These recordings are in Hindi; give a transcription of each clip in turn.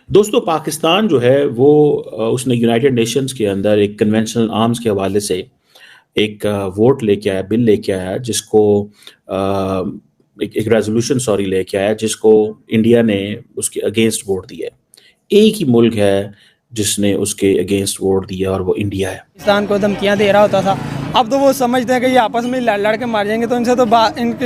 दोस्तों पाकिस्तान जो है वो उसने यूनाइटेड नेशंस के अंदर एक कन्वेंशनल आर्म्स के हवाले से एक वोट लेके आया, बिल लेके आया जिसको एक रेजोल्यूशन सॉरी लेके आया जिसको इंडिया ने उसके अगेंस्ट वोट दिया है। एक ही मुल्क है जिसने उसके अगेंस्ट वोट दिया और वो इंडिया है। पाकिस्तान को धमकियां दे रहा होता था। अब तो वो समझते हैं कि ये आपस में लड़ के मार जाएंगे, तो इनसे तो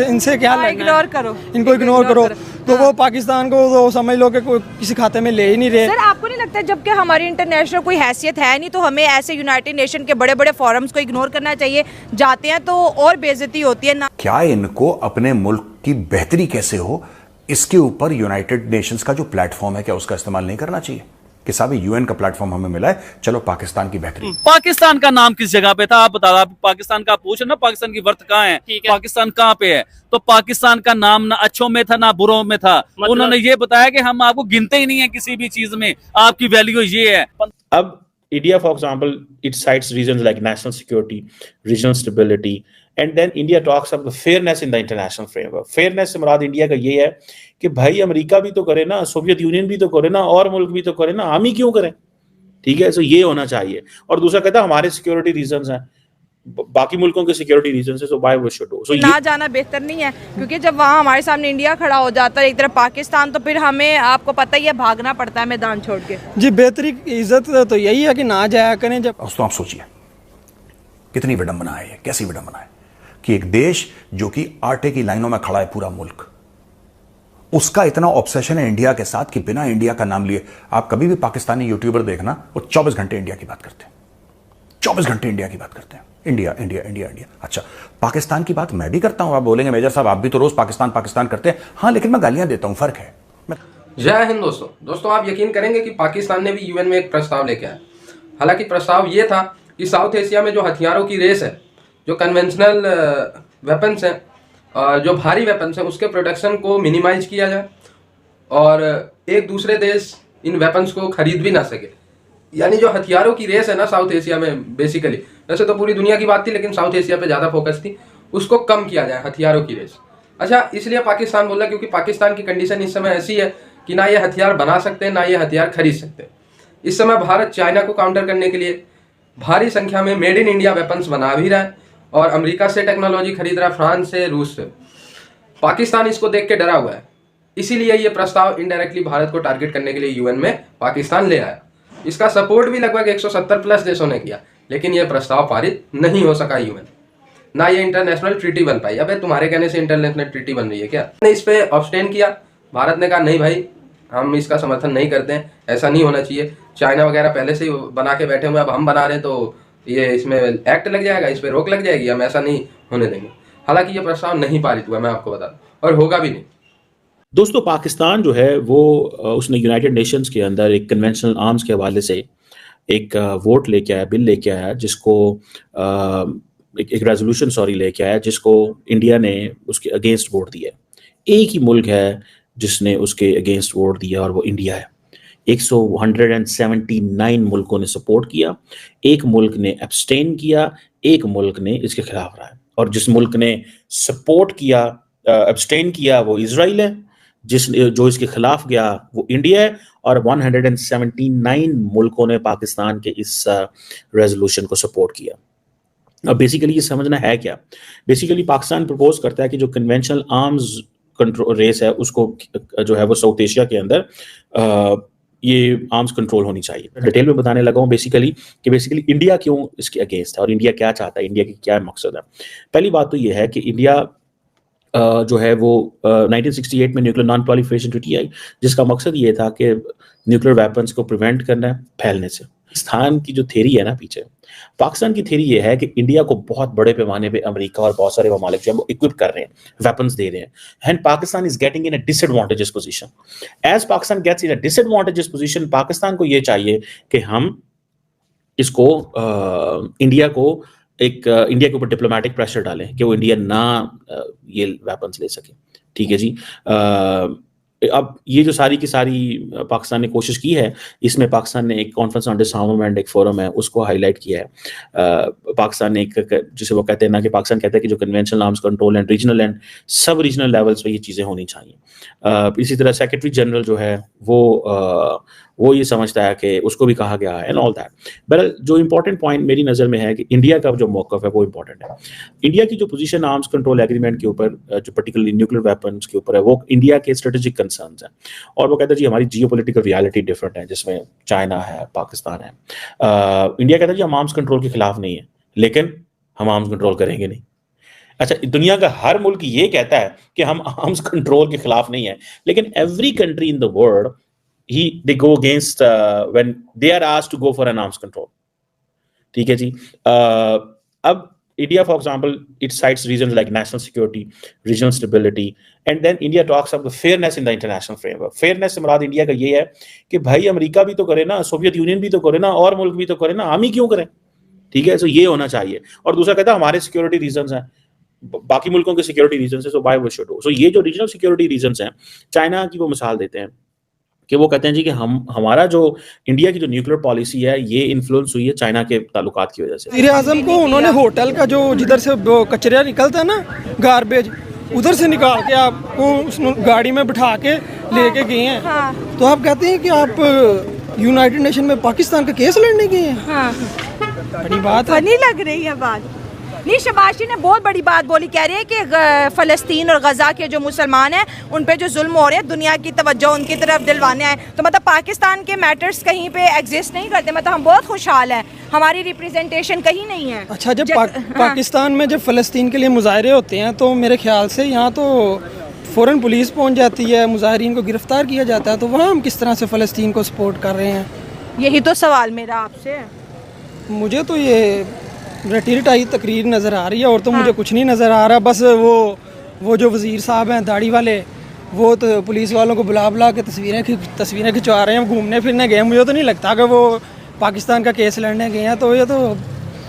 इनसे क्या लड़ना है? इग्नोर करो, इनको इग्नोर करो। तो वो पाकिस्तान को तो समझ लो कि कोई किसी खाते में ले ही नहीं रहे। सर आपको नहीं लगता जबकि हमारी इंटरनेशनल कोई हैसियत है नहीं, तो हमें ऐसे यूनाइटेड नेशन के बड़े बड़े फोरम्स को इग्नोर करना चाहिए? जाते हैं तो और बेइज्जती होती है ना। क्या इनको अपने मुल्क की बेहतरी कैसे हो, इसके ऊपर यूनाइटेड नेशंस का जो प्लेटफॉर्म है क्या उसका इस्तेमाल नहीं करना चाहिए कि साहब यूएन का प्लेटफॉर्म हमें मिला है, चलो पाकिस्तान की बेहतरी। पाकिस्तान का नाम किस जगह पे था आप बता, आप पाकिस्तान का पूछ ना, पाकिस्तान की वर्थ कहाँ है, पाकिस्तान कहाँ पे है? तो पाकिस्तान का नाम ना अच्छों में था ना बुरों में था। उन्होंने ये बताया कि हम आपको गिनते ही नहीं है किसी भी चीज में, आपकी वैल्यू ये है। अब India, for example, it cites reasons like national security, regional stability, and then India talks about fairness in the international framework. Fairness से मुराद इंडिया का ये है कि भाई अमेरिका भी तो करे ना, सोवियत यूनियन भी तो करे ना, और मुल्क भी तो करे ना, हम ही क्यों करें? ठीक है, तो ये होना चाहिए। और दूसरा कहता है हमारे सिक्योरिटी रीजंस हैं, बाकी मुल्कों के सिक्योरिटी रीजंस है, so why we should do. So ना जाना बेहतर नहीं है, क्योंकि जब वहाँ हमारे सामने इंडिया खड़ा हो जाता है एक तरफ पाकिस्तान, तो फिर हमें आपको पता ही है भागना पड़ता है मैदान छोड़ के। जी बेहतरी की इज्जत तो यही है कि ना जाया करें। जब दोस्तों आप सोचिए कितनी विडंबना है, ये कैसी विडंबना है कि एक देश जो कि आटे की लाइनों में खड़ा है, पूरा मुल्क, उसका इतना ऑब्सेशन है इंडिया के साथ कि बिना इंडिया का नाम लिए आप कभी भी पाकिस्तानी यूट्यूबर देखना, वो 24 घंटे इंडिया की बात करते हैं, 24 घंटे इंडिया की बात करते हैं, इंडिया इंडिया इंडिया इंडिया। अच्छा, पाकिस्तान की बात मैं भी करता हूं। आप बोलेंगे मेजर साहब आप भी तो रोज पाकिस्तान पाकिस्तान करते हैं। हाँ, लेकिन मैं गालियां देता हूं, फर्क है। जय हिंद दोस्तों आप यकीन करेंगे कि पाकिस्तान ने भी यूएन में एक प्रस्ताव लेके आया। हालांकि प्रस्ताव ये था कि साउथ एशिया में जो हथियारों की रेस है, जो कन्वेंशनल वेपन्स हैं, जो भारी वेपन्स हैं, उसके प्रोडक्शन को मिनिमाइज किया जाए और एक दूसरे देश इन वेपन्स को खरीद भी ना सके। यानी जो हथियारों की रेस है ना साउथ एशिया में, बेसिकली वैसे तो पूरी दुनिया की बात थी लेकिन साउथ एशिया पे ज़्यादा फोकस थी, उसको कम किया जाए हथियारों की रेस। अच्छा, इसलिए पाकिस्तान बोला क्योंकि पाकिस्तान की कंडीशन इस समय ऐसी है कि ना ये हथियार बना सकते हैं ना ये हथियार खरीद सकते हैं। इस समय भारत चाइना को काउंटर करने के लिए भारी संख्या में मेड इन इंडिया वेपन्स बना भी रहा है और अमेरिका से टेक्नोलॉजी खरीद रहा है, फ्रांस से, रूस से। पाकिस्तान इसको देख के डरा हुआ है, इसीलिए ये प्रस्ताव इनडायरेक्टली भारत को टारगेट करने के लिए यूएन में पाकिस्तान ले आया। इसका सपोर्ट भी लगभग 170 प्लस देशों ने किया, लेकिन यह प्रस्ताव पारित नहीं हो सका यूएन, ना ये इंटरनेशनल ट्रीटी बन पाई। अबे तुम्हारे कहने से इंटरनेशनल ट्रीटी बन रही है क्या? ने इस पे ऑब्स्टेन किया। भारत ने कहा नहीं भाई, हम इसका समर्थन नहीं करते हैं, ऐसा नहीं होना चाहिए। चाइना वगैरह पहले से ही बना के बैठे हुए, अब हम बना रहे हैं तो ये इसमें एक्ट लग जाएगा, इस पर रोक लग जाएगी, हम ऐसा नहीं होने देंगे। हालांकि ये प्रस्ताव नहीं पारित हुआ, मैं आपको बता दूं, और होगा भी नहीं। दोस्तों पाकिस्तान जो है वो उसने यूनाइटेड नेशंस के अंदर एक कन्वेंशनल आर्म्स के हवाले से एक वोट लेके आया, बिल लेके आया जिसको एक रेजोल्यूशन सॉरी लेके आया जिसको इंडिया ने उसके अगेंस्ट वोट दिया है। एक ही मुल्क है जिसने उसके अगेंस्ट वोट दिया और वो इंडिया है। 179 मुल्कों ने सपोर्ट किया, एक मुल्क ने एब्सटेन किया, एक मुल्क ने इसके खिलाफ रहा है। और जिस मुल्क ने सपोर्ट किया, एब्सटेन किया, वो इजराइल है, जो इसके खिलाफ गया वो इंडिया है, और 179 मुल्कों ने पाकिस्तान के इस रेजोल्यूशन को सपोर्ट किया। अब बेसिकली ये समझना है क्या, बेसिकली पाकिस्तान प्रपोज करता है कि जो कन्वेंशनल आर्म्स कंट्रोल रेस है उसको जो है वो साउथ एशिया के अंदर ये आर्म्स कंट्रोल होनी चाहिए। डिटेल में बताने लगा हूँ बेसिकली इंडिया क्यों इसके अगेंस्ट है और इंडिया क्या चाहता है, इंडिया की क्या मकसद है। पहली बात तो ये है कि इंडिया जो है वो 1968 में न्यूक्लियर नॉन प्रोलिफरेशन ट्रीटी आई, जिसका मकसद ये था कि न्यूक्लियर वेपन्स को प्रिवेंट करना है फैलने से। पाकिस्तान की जो थ्योरी है ना पीछे, पाकिस्तान की थ्योरी ये है कि इंडिया को बहुत बड़े पैमाने पे अमेरिका और बहुत सारे ममालिक जो है वो इक्विप कर रहे हैं, वेपन्स दे रहे हैं, and Pakistan is getting in a disadvantages position. As Pakistan gets in a disadvantages position, Pakistan को ये चाहिए कि हम इसको इंडिया के ऊपर डिप्लोमेटिक प्रेशर डालें कि वो इंडिया ना ये वेपन्स ले सके। ठीक है जी। अब ये जो सारी की सारी पाकिस्तान ने कोशिश की है, इसमें पाकिस्तान ने एक कॉन्फ्रेंस ऑन डिसआर्मामेंट एक फोरम है उसको हाईलाइट किया है। पाकिस्तान ने एक जिसे वो कहते हैं ना कि पाकिस्तान कहता है कि जो conventional arms control and regional and सब रीजनल लेवल्स पे ये चीज़ें होनी चाहिए। इसी तरह सेक्रेटरी जनरल जो है वो वो ये समझता है कि उसको भी कहा गया है एंड ऑल दैट। बहरहाल जो इंपॉर्टेंट पॉइंट मेरी नज़र में है कि इंडिया का जो मौक़िफ़ है वो इंपॉर्टेंट है। इंडिया की जो पोजीशन आर्म्स कंट्रोल एग्रीमेंट के ऊपर जो पर्टिकुलरली न्यूक्लियर वेपन्स के ऊपर है वो इंडिया के स्ट्रेटेजिक कंसर्न्स हैं, और वो कहता है जी हमारी जियोपॉलिटिकल रियलिटी डिफरेंट है जिसमें चाइना है, पाकिस्तान है। इंडिया कहता है जी हम आर्म्स कंट्रोल के खिलाफ नहीं है, लेकिन हम आर्म्स कंट्रोल करेंगे नहीं। अच्छा, दुनिया का हर मुल्क ये कहता है कि हम आर्म्स कंट्रोल के खिलाफ नहीं है, लेकिन every country in the world they go against when they are asked to go for an arms control. ठीक है जी। अब India, for example, it cites reasons like national security, regional stability, and then India talks about the fairness in the international framework. Fairness से मुराद इंडिया का ये है कि भाई अमेरिका भी तो करे ना, सोवियत यूनियन भी तो करे ना, और मुल्क भी तो करे ना, हम ही क्यों करें? ठीक है, तो ये होना चाहिए। और दूसरा कहता है हमारे सिक्योरिटी रीजंस हैं, बाकी मुल्कों के सिक्योरिटी रीजंस है, so why we should do. So ये जो रीजनल सिक्योरिटी रीजंस हैं, चाइना की वो मिसाल देते हैं कि वो कहते हैं जी कि हमारा जो इंडिया की जो न्यूक्लियर पॉलिसी है ये इन्फ्लुएंस हुई है चाइना के ताल्लुकात की वजह से। वज़ीर आज़म को उन्होंने होटल का जो जिधर से कचरा निकलता है ना, गार्बेज, उधर से निकाल के आपको उस गाड़ी में बिठा के लेके गए हैं। हाँ। तो आप कहते हैं कि आप यूनाइटेड नेशन में पाकिस्तान का केस लड़ने गए हैं। हाँ। बड़ी बात है। फनी लग रही है बात। नहीं, शबाशी ने बहुत बड़ी बात बोली, कह रही है कि फ़लस्तीन और गज़ा के जो मुसलमान हैं उन पे जो जुल्म हो रहे हैं, दुनिया की तवज्जो उनकी तरफ दिलवाने आए। तो मतलब पाकिस्तान के मैटर्स कहीं पे एग्जिस्ट नहीं करते, मतलब हम बहुत खुशहाल हैं, हमारी रिप्रेजेंटेशन कहीं नहीं है। अच्छा, जब पाकिस्तान में जब फ़लस्तीन के लिए मुजाहरे होते हैं तो मेरे ख्याल से यहाँ तो फ़ौरन पुलिस पहुँच जाती है, मुजाहरीन को गिरफ़्तार किया जाता है, तो वहाँ हम किस तरह से फ़लस्तीन को सपोर्ट कर रहे हैं? यही तो सवाल मेरा आपसे है। मुझे तो ये रटी तकरीर नज़र आ रही है, और तो मुझे हाँ। कुछ नहीं नज़र आ रहा। बस वो जो वज़ीर साहब हैं दाढ़ी वाले, वो तो पुलिस वालों को बुला के तस्वीरें खिंचवा रहे हैं, घूमने फिरने गए। मुझे तो नहीं लगता कि वो पाकिस्तान का केस लड़ने गए हैं। तो ये तो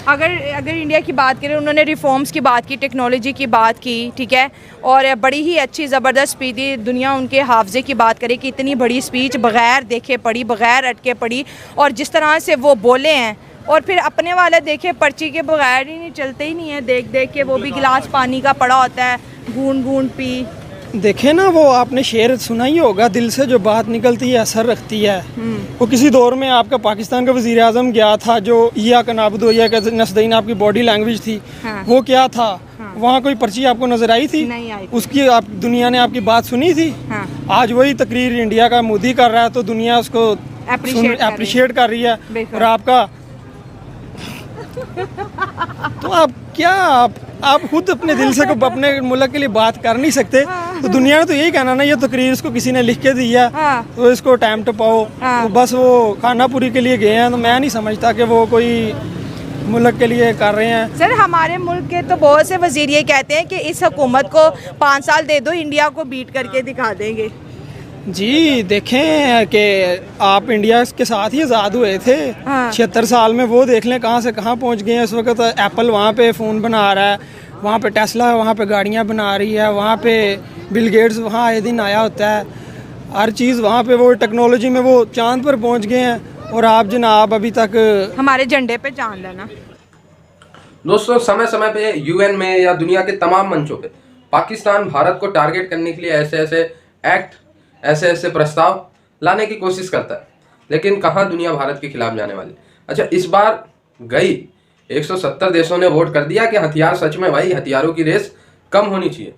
अगर इंडिया की बात करें, उन्होंने रिफॉर्म्स की बात की, टेक्नोलॉजी की बात की, ठीक है, और बड़ी ही अच्छी ज़बरदस्त स्पीच दी। दुनिया उनके हाफजे की बात करे कि इतनी बड़ी स्पीच बग़ैर देखे पढ़ी, बग़ैर अटके पढ़ी, और जिस तरह से वो बोले हैं, और फिर अपने वाला देखे पर्ची के बगैर ही नहीं, चलते ही नहीं है, देख देख के वो भी गिलास पानी का पड़ा होता है, गूंद पी। देखे ना, वो आपने शेर सुना ही होगा, दिल से जो बात निकलती है असर रखती है। वो किसी दौर में आपका पाकिस्तान का वज़ीर आज़म गया था, जो ईया का नाबुदो या का नस्दैन आपकी बॉडी लैंग्वेज थी। हाँ। वो क्या था? हाँ। वहाँ कोई पर्ची आपको नजर आई थी? नहीं आई थी। उसकी दुनिया ने आपकी बात सुनी थी? हाँ। आज वही तकरीर इंडिया का मोदी कर रहा है, तो दुनिया उसको अप्रिशिएट कर रही है, और आपका तो आप खुद अपने दिल से अपने मुल्क के लिए बात कर नहीं सकते, तो दुनिया ने तो यही कहना ना, ये तकरीर इसको किसी ने लिख के दिया, तो इसको टाइम टपाओ। तो बस वो खानापुरी के लिए गए हैं, तो मैं नहीं समझता कि वो कोई मुल्क के लिए कर रहे हैं। सर, हमारे मुल्क के तो बहुत से वजीर ये कहते हैं कि इस हुकूमत को 5 साल दे दो, इंडिया को बीट करके दिखा देंगे। जी, देखें कि आप इंडिया के साथ ही आज़ाद हुए थे। 76 साल में वो देख लें कहाँ से कहाँ पहुँच गए हैं। इस वक्त एप्पल वहाँ पे फ़ोन बना रहा है, वहाँ पे टेस्ला वहाँ पे गाड़ियाँ बना रही है, वहाँ पे बिल गेट्स वहाँ आए दिन आया होता है, हर चीज़ वहाँ पे, वो टेक्नोलॉजी में वो चाँद पर पहुँच गए हैं, और आप जनाब अभी तक हमारे झंडे पे चाँद है ना। दोस्तों, समय समय पे यूएन में या दुनिया के तमाम मंचों पे पाकिस्तान भारत को टारगेट करने के लिए ऐसे ऐसे प्रस्ताव लाने की कोशिश करता है, लेकिन कहाँ दुनिया भारत के खिलाफ जाने वाली। अच्छा, इस बार गई 170 देशों ने वोट कर दिया कि हथियार, सच में भाई हथियारों की रेस कम होनी चाहिए,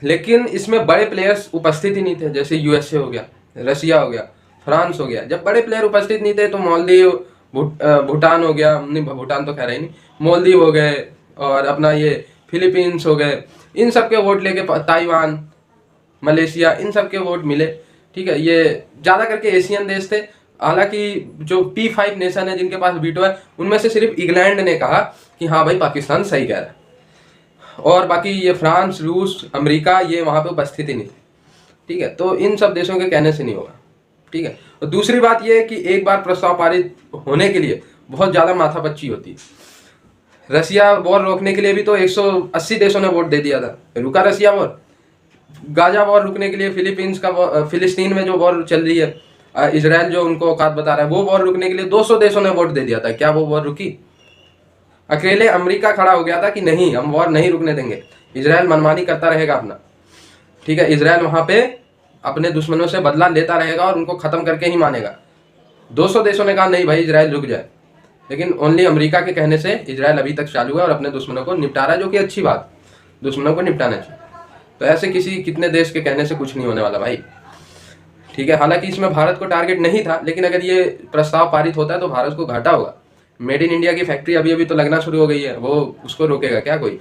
लेकिन इसमें बड़े प्लेयर्स उपस्थित ही नहीं थे। जैसे यूएसए हो गया, रशिया हो गया, फ्रांस हो गया। जब बड़े प्लेयर उपस्थित नहीं थे तो मालदीव, भूटान हो गया, नहीं भूटान तो खैर ही नहीं, मालदीव हो गए, और अपना ये फिलीपींस हो गए, इन सब के वोट लेके, ताइवान, मलेशिया, इन सब के वोट मिले। ठीक है, ये ज़्यादा करके एशियन देश थे। हालांकि जो P5 नेशन है जिनके पास वीटो है, उनमें से सिर्फ इंग्लैंड ने कहा कि हाँ भाई पाकिस्तान सही कह रहा है, और बाकी ये फ्रांस, रूस, अमेरिका, ये वहाँ पे उपस्थित ही नहीं। ठीक है, तो इन सब देशों के कहने से नहीं होगा। ठीक है, और दूसरी बात ये है कि एक बार प्रस्ताव पारित होने के लिए बहुत ज़्यादा माथापच्ची होती है। रसिया वॉर रोकने के लिए भी तो 180 देशों ने वोट दे दिया था, रुका रसिया वॉर। गाजा वॉर रुकने के लिए फिलिस्तीन में जो वॉर चल रही है, इजराइल जो उनको औकात बता रहा है, वो वॉर रुकने के लिए 200 देशों ने वोट दे दिया था। क्या वो वॉर रुकी? अकेले अमेरिका खड़ा हो गया था कि नहीं, हम वॉर नहीं रुकने देंगे, इजराइल मनमानी करता रहेगा अपना। ठीक है, इजराइल वहाँ पे अपने दुश्मनों से बदला लेता रहेगा और उनको ख़त्म करके ही मानेगा। 200 देशों ने कहा नहीं भाई इजराइल रुक जाए, लेकिन ओनली अमेरिका के कहने से इजराइल अभी तक चालू है और अपने दुश्मनों को निपटा रहा है, जो कि अच्छी बात, दुश्मनों को निपटाना चाहिए। तो ऐसे कितने देश के कहने से कुछ नहीं होने वाला भाई, ठीक है। हालांकि इसमें भारत को टारगेट नहीं था, लेकिन अगर ये प्रस्ताव पारित होता है तो भारत को घाटा होगा। मेड इन इंडिया की फैक्ट्री अभी तो लगना शुरू हो गई है, वो उसको रोकेगा क्या कोई?